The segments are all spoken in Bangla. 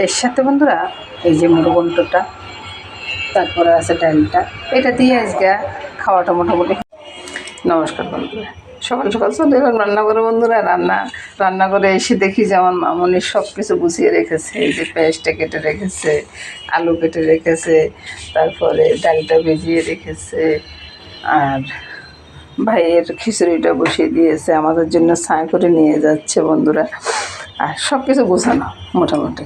এর সাথে বন্ধুরা এই যে মুড়োঘণ্টটা, তারপরে আছে ডালটা, এটা দিয়ে আজকে খাওয়াটা মোটামুটি। নমস্কার বন্ধুরা, সকাল সকাল চলে এলাম রান্নাঘরে বন্ধুরা। রান্নাঘরে এসে দেখি যে আমার মামনি সব কিছু গুছিয়ে রেখেছে। এই যে পেঁয়াজটা কেটে রেখেছে, আলু কেটে রেখেছে, তারপরে ডালটা ভেজিয়ে রেখেছে, আর ভাইয়ের খিচুড়িটা বসিয়ে দিয়েছে, আমাদের জন্য ছায়া করে নিয়ে যাচ্ছে বন্ধুরা। আর সব কিছু গোছানো মোটামুটি,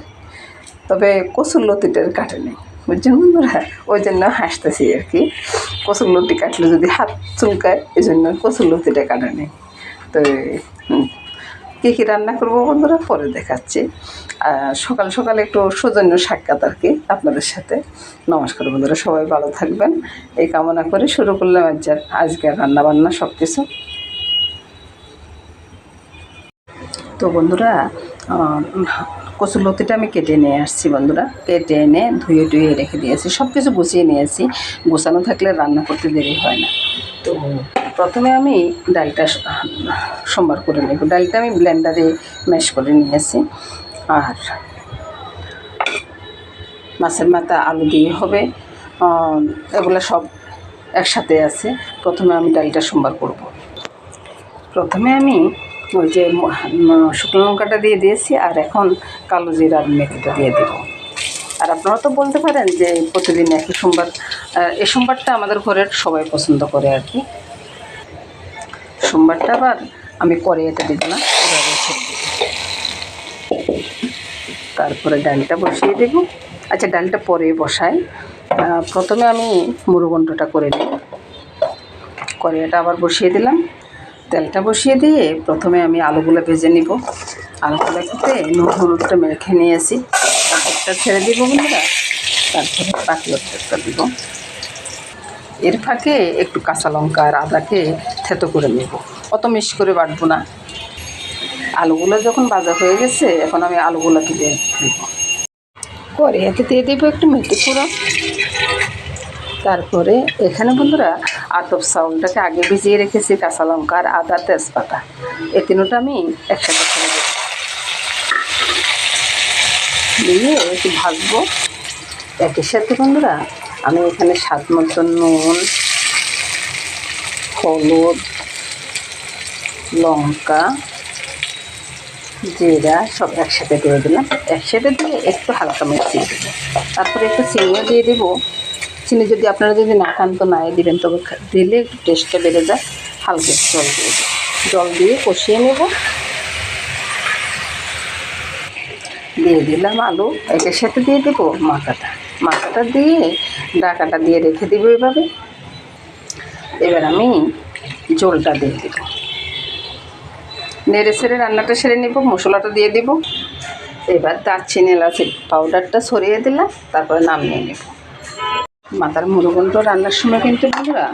তবে কচুর লতিটার কাটে নেই, বুঝছেন বন্ধুরা, ওই জন্য হাসতেছি আর কি। কচুর লতি কাটলে যদি হাত চুলকায়, এই জন্য কচুর লতিটা কাটে নেই। তো কী কী রান্না করবো বন্ধুরা পরে দেখাচ্ছি। সকাল সকাল একটু সৌজন্য সাক্ষাৎ আর কি আপনাদের সাথে। নমস্কার বন্ধুরা, সবাই ভালো থাকবেন এই কামনা করে শুরু করলাম আজকের রান্নাবান্না সব কিছু। তো বন্ধুরা, কচুর লতিটা আমি কেটে নিয়ে আসছি বন্ধুরা, কেটে এনে ধুয়ে টুয়ে রেখে দিয়েছি, সব কিছু গুছিয়ে নিয়েছি। গোছানো থাকলে রান্না করতে দেরি হয় না। তো প্রথমে আমি ডালটা সম্বার করে নেব। ডালটা আমি ব্লেন্ডারে ম্যাশ করে নিয়েছি। আর মাছের মাথা আলু দিয়ে হবে, এগুলো সব একসাথে আছে। প্রথমে আমি ডালটা সম্বার করব। প্রথমে আমি ওই যে শুকনো লঙ্কাটা দিয়ে দিয়েছি, আর এখন কালো জিরার মেথিটা দিয়ে দেব। আর আপনারা তো বলতে পারেন যে প্রতিদিন একই সোমবার, এই সোমবারটা আমাদের ঘরের সবাই পছন্দ করে আর কি। সোমবারটা আবার আমি কড়াইতে দেব না, এভাবে ছেড়ে দেব। তারপরে ডালটা বসিয়ে দেব। আচ্ছা, ডালটা পরে বসাই, প্রথমে আমি মুড়োঘণ্টটা করে নেব। কড়াইটা আবার বসিয়ে দিলাম, তেলটা বসিয়ে দিয়ে প্রথমে আমি আলুগুলো ভেজে নিব। আলুগুলো খেতে নুন হলুদটা মেখে নিয়েছি, অর্ধেকটা ছেড়ে দিব বন্ধুরা, তারপরে বাকি অর্ধেকটা দিব। এর ফাঁকে একটু কাঁচা লঙ্কা আর আদাকে থেতো করে নেব, অত মিক্স করে বাটবো না। আলুগুলো যখন ভাজা হয়ে গেছে, এখন আমি আলুগুলোকে দিয়ে দেব। কড়াইতে দিয়ে দেবো একটু মেথি ফোড়ন। তারপরে এখানে বন্ধুরা আতপ চাউলটাকে আগে ভিজিয়ে রেখেছি, কাঁচা লঙ্কা আর আদা তেজপাতা, এই তিনটা আমি একসাথে ছেড়ে দেব, দিয়ে একটু ভাজবো। একই সাথে বন্ধুরা আমি এখানে স্বাদ মতো নুন, হলুদ, লঙ্কা, জিরা সব একসাথে দিয়ে দিলাম। একসাথে দিয়ে একটু হালকা মিশিয়ে দেবো। তারপরে একটু চিনিও দিয়ে দেবো। চিনি যদি আপনারা যদি না খান তো নাই দিবেন, তবে দিলে একটু টেস্টটা বেড়ে যায়। হালকা জল দিয়ে দেবো, জল দিয়ে কষিয়ে নেব। দিয়ে দিলাম আলু, এটার সাথে দিয়ে দেবো মাথাটা দিয়ে ডাকাটা দিয়ে রেখে দেবো এভাবে। এবার আমি ঝোলটা দিয়ে দেব, নেড়ে ছেড়ে রান্নাটা সেরে নেব। মশলাটা দিয়ে দেব। এবার দারচিনি এলাচ পাউডারটা ছড়িয়ে দিলাম, তারপরে নামিয়ে নেব। মাথার মুড়োঘণ্ট রান্নার সময় কিন্তু বন্ধুরা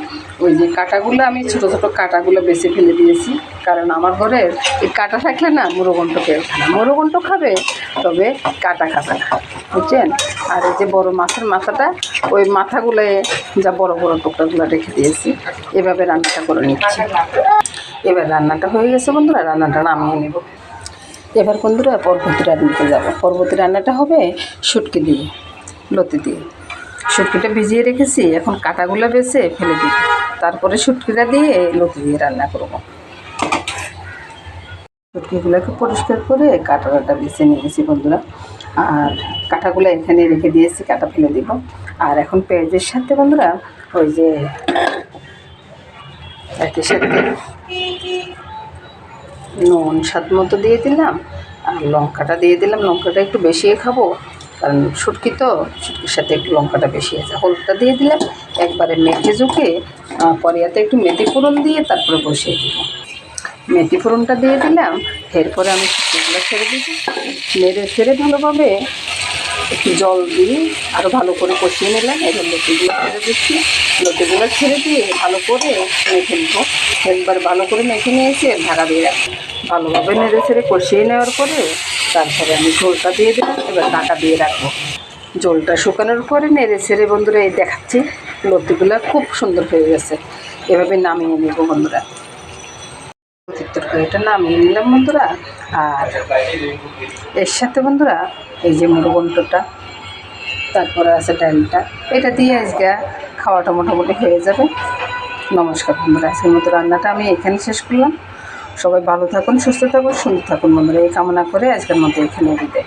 ওই যে কাঁটাগুলো, আমি ছোটো ছোটো কাঁটাগুলো বেছে ফেলে দিয়েছি, কারণ আমার ঘরের এই কাঁটা থাকলে না মুড়োঘণ্ট কেউ খায় না। মুড়োঘণ্ট খাবে, তবে কাঁটা খাবে না, বুঝছেন। আর এই যে বড়ো মাছের মাথাটা, ওই মাথাগুলো যা বড় বড় টুকরাগুলো রেখে দিয়েছি। এভাবে রান্নাটা করে নিচ্ছি। এবার রান্নাটা হয়ে গেছে বন্ধুরা, রান্নাটা নামিয়ে নেব। এবার বন্ধুরা পরবর্তী রান্নাতে যাব। পরবর্তী রান্নাটা হবে শুটকি দিয়ে, লতি দিয়ে। শুটকিটা ভিজিয়ে রেখেছি, এখন কাঁটাগুলো বেছে ফেলে দিব। তারপরে শুটকিটা দিয়ে লতি দিয়ে রান্না করব। শুটকিগুলোকে পরিষ্কার করে কাঁটাটা বেছে নিয়েছি বন্ধুরা, আর কাঁটাগুলো এখানে রেখে দিয়েছি, কাঁটা ফেলে দিব। আর এখন পেঁয়াজের সাথে বন্ধুরা ওই যে একই সাথে নুন স্বাদ মতো দিয়ে দিলাম, আর লঙ্কাটা দিয়ে দিলাম। লঙ্কাটা একটু বেশিই খাবো, কারণ শুটকি তো, শুটকির সাথে একটু লঙ্কাটা বেশি আছে। হলুদটা দিয়ে দিলাম, একবারে মেখে ঝুঁকে কড়াইতে একটু মেথি ফোড়ন দিয়ে তারপরে বসিয়ে দিব। মেথি ফোড়নটা দিয়ে দিলাম, এরপরে আমি শুটকিগুলো ছেড়ে দিব। নেড়ে ছেড়ে ভালোভাবে একটু জল দিয়ে আরও ভালো করে কষিয়ে নিলাম। এবার লতিগুলো ছেড়ে দিচ্ছি। লতিগুলো ছেড়ে দিয়ে ভালো করে মেখে নেব। একবার ভালো করে মেখে নিয়েছি, ঢাকা দিয়ে রাখবো। ভালোভাবে নেড়ে ছেড়ে কষিয়ে নেওয়ার পরে তারপরে আমি ঝোলটা দিয়ে দিলাম। এবার ঢাকা দিয়ে রাখবো। ঝোলটা শুকানোর পরে নেড়ে ছেড়ে বন্ধুরা এই দেখাচ্ছি, লতিগুলো খুব সুন্দর হয়ে গেছে। এভাবে নামিয়ে নেব বন্ধুরা। করে এটা নামিয়ে নিলাম বন্ধুরা। আর এর সাথে বন্ধুরা এই যে মুড়োঘণ্টটা, তারপরে আছে ডালটা, এটা দিয়ে আজকে খাওয়াটা মোটামুটি হয়ে যাবে। নমস্কার বন্ধুরা, আজকের মতো রান্নাটা আমি এখানে শেষ করলাম। সবাই ভালো থাকুন, সুস্থ থাকুন, সুন্দর থাকুন বন্ধুরা, এই কামনা করে আজকের মতো এখানে বিদায়।